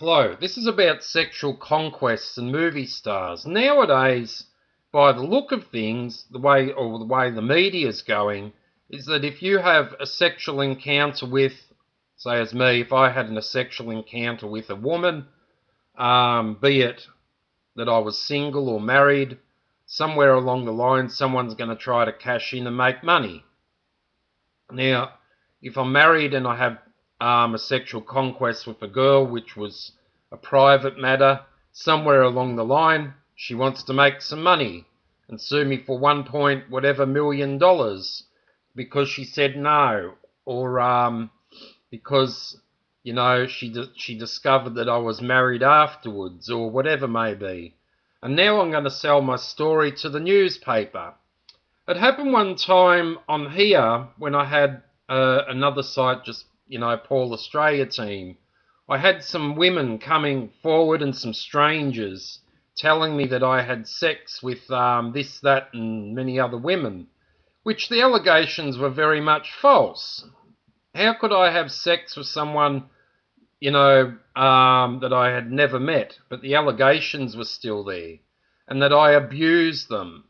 Hello, this is about sexual conquests and movie stars. Nowadays, by the look of things, the way the media is going, is that if you have a sexual encounter with, say as me, if I had a sexual encounter with a woman, be it that I was single or married, somewhere along the line someone's going to try to cash in and make money. Now, if I'm married and I have a sexual conquest with a girl, which was a private matter, somewhere along the line, she wants to make some money and sue me for 1 point whatever million dollars because she said no, or because she discovered that I was married afterwards, or whatever may be. And now I'm going to sell my story to the newspaper. It happened one time on here when I had another site, just, Paul Australia team. I had some women coming forward and some strangers telling me that I had sex with this, that and many other women, which the allegations were very much false. How could I have sex with someone, that I had never met, but the allegations were still there, and that I abused them?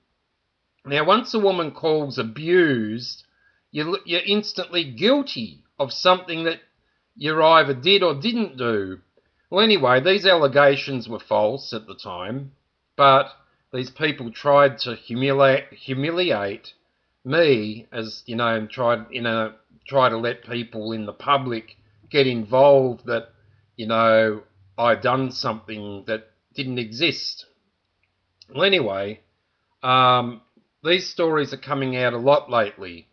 Now, once a woman calls abused, you're instantly guilty of something that you either did or didn't do. Well, anyway, these allegations were false at the time, but these people tried to humiliate me, as and try to let people in the public get involved that I'd done something that didn't exist. Well, anyway, these stories are coming out a lot lately,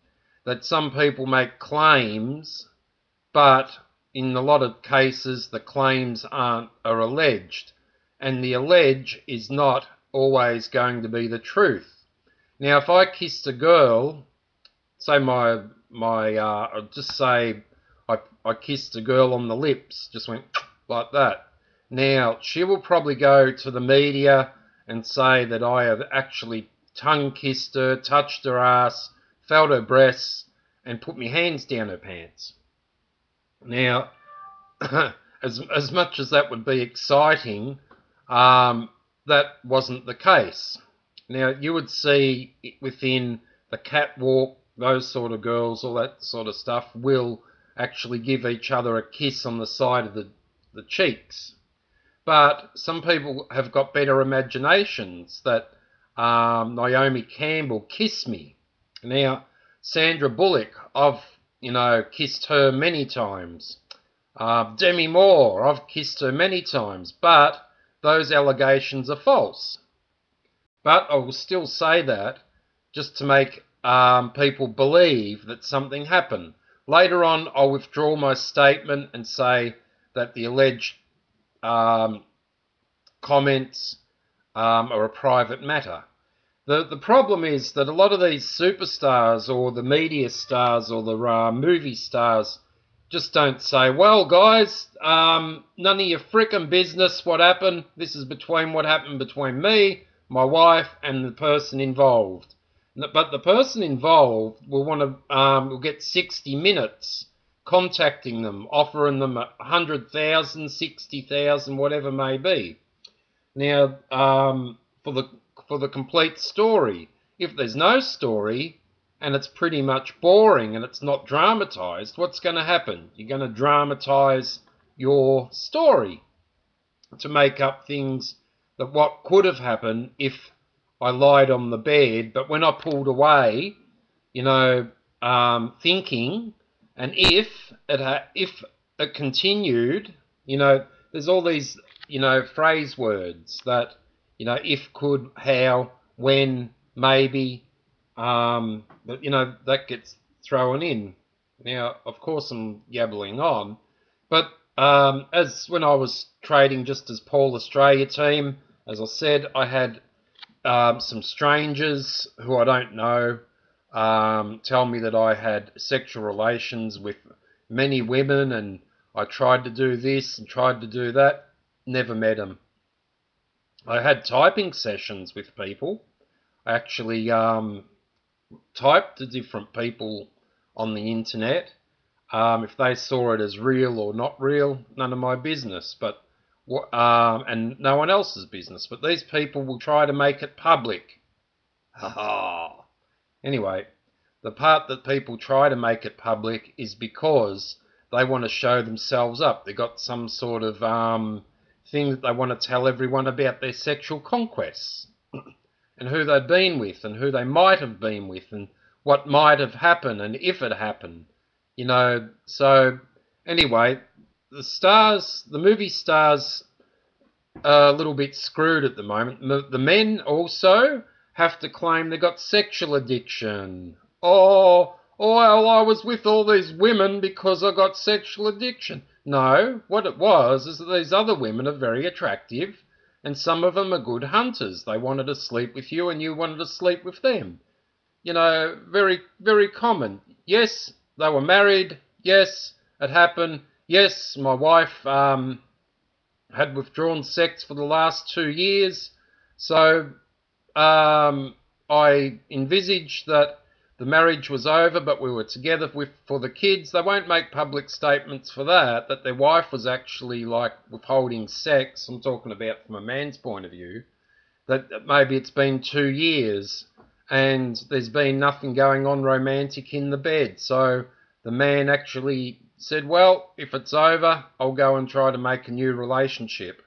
that some people make claims, but in a lot of cases the claims are alleged, and the allege is not always going to be the truth. Now, if I kissed a girl, say I'll just say I kissed a girl on the lips, just went like that. Now, she will probably go to the media and say that I have actually tongue-kissed her, touched her ass, felt her breasts, and put my hands down her pants. Now, as much as that would be exciting, that wasn't the case. Now, you would see within the catwalk, those sort of girls, all that sort of stuff, will actually give each other a kiss on the side of the cheeks. But some people have got better imaginations, that Naomi Campbell kissed me. Now, Sandra Bullock, I've, kissed her many times. Demi Moore, I've kissed her many times, but those allegations are false. But I will still say that just to make people believe that something happened. Later on, I'll withdraw my statement and say that the alleged comments are a private matter. The problem is that a lot of these superstars, or the media stars, or the movie stars, just don't say, well, guys, none of your frickin' business what happened. This is what happened between me, my wife, and the person involved. But the person involved will will get 60 minutes contacting them, offering them 100,000, 60,000, whatever may be. Now, for the complete story. If there's no story and it's pretty much boring and it's not dramatized, what's going to happen? You're going to dramatize your story to make up things that what could have happened if I lied on the bed, but when I pulled away, thinking, and if it continued, there's all these, phrase words that, if, could, how, when, maybe, but, that gets thrown in. Now, of course, I'm yabbling on, but as when I was trading just as Paul Australia team, as I said, I had some strangers who I don't know tell me that I had sexual relations with many women, and I tried to do this and tried to do that, never met them. I had typing sessions with people. I actually typed to different people on the internet. If they saw it as real or not real, none of my business. But and no one else's business. But these people will try to make it public. Ha ha. Anyway, the part that people try to make it public is because they want to show themselves up. They've got some sort of thing that they want to tell everyone about their sexual conquests and who they've been with and who they might have been with and what might have happened and if it happened. So anyway, the movie stars are a little bit screwed at the moment. The men also have to claim they got sexual addiction. Well, I was with all these women because I got sexual addiction. No, what it was is that these other women are very attractive and some of them are good hunters. They wanted to sleep with you and you wanted to sleep with them. Very, very common. Yes, they were married. Yes, it happened. Yes, my wife had withdrawn sex for the last 2 years. So I envisaged that the marriage was over, but we were together for the kids. They won't make public statements for that their wife was actually like withholding sex. I'm talking about from a man's point of view. That maybe it's been 2 years and there's been nothing going on romantic in the bed. So the man actually said, well, if it's over, I'll go and try to make a new relationship.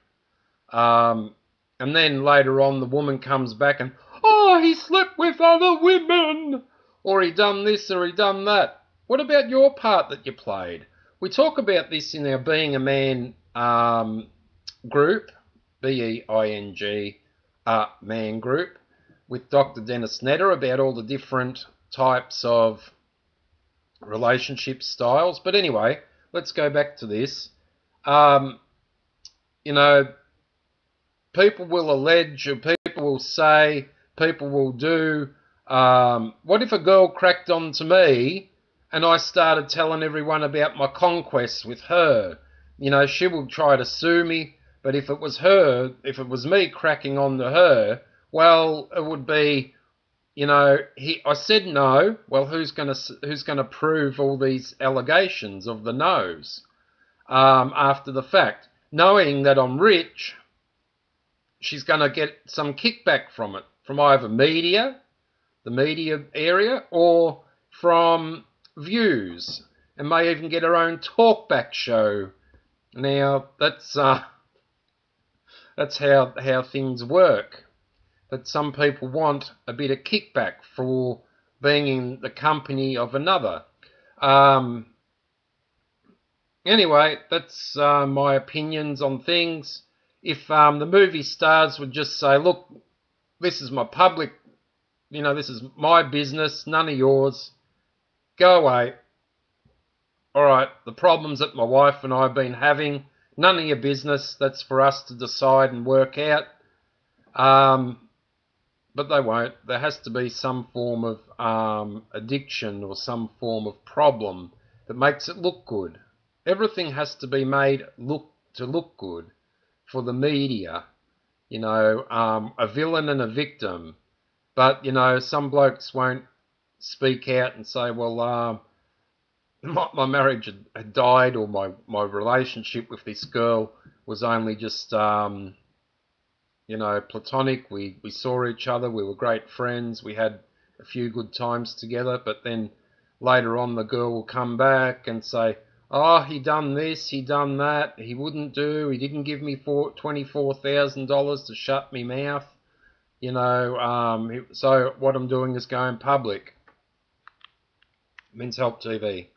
And then later on, the woman comes back and, oh, he slept with other women, or he done this, or he done that. What about your part that you played? We talk about this in our Being a Man group, BEING, man group, with Dr. Dennis Netter about all the different types of relationship styles. But anyway, let's go back to this. People will allege, or people will say, people will do. What if a girl cracked on to me and I started telling everyone about my conquests with her? She will try to sue me, but if it was me cracking on to her, well, it would be, I said no. Well, who's gonna prove all these allegations of the no's after the fact? Knowing that I'm rich, she's going to get some kickback from it, from either the media area, or from views, and may even get her own talkback show. Now, that's how things work. But some people want a bit of kickback for being in the company of another. Anyway, that's my opinions on things. If the movie stars would just say, look, this is my public, this is my business, none of yours, go away. All right, the problems that my wife and I have been having, none of your business, that's for us to decide and work out. But they won't. There has to be some form of addiction or some form of problem that makes it look good. Everything has to be made look good for the media, a villain and a victim. But, some blokes won't speak out and say, well, my marriage had died, or my relationship with this girl was only just, platonic. We saw each other, we were great friends, we had a few good times together, but then later on the girl will come back and say, oh, he done this, he done that, he didn't give me $24,000 to shut me mouth. So what I'm doing is going public. MensHelpTv.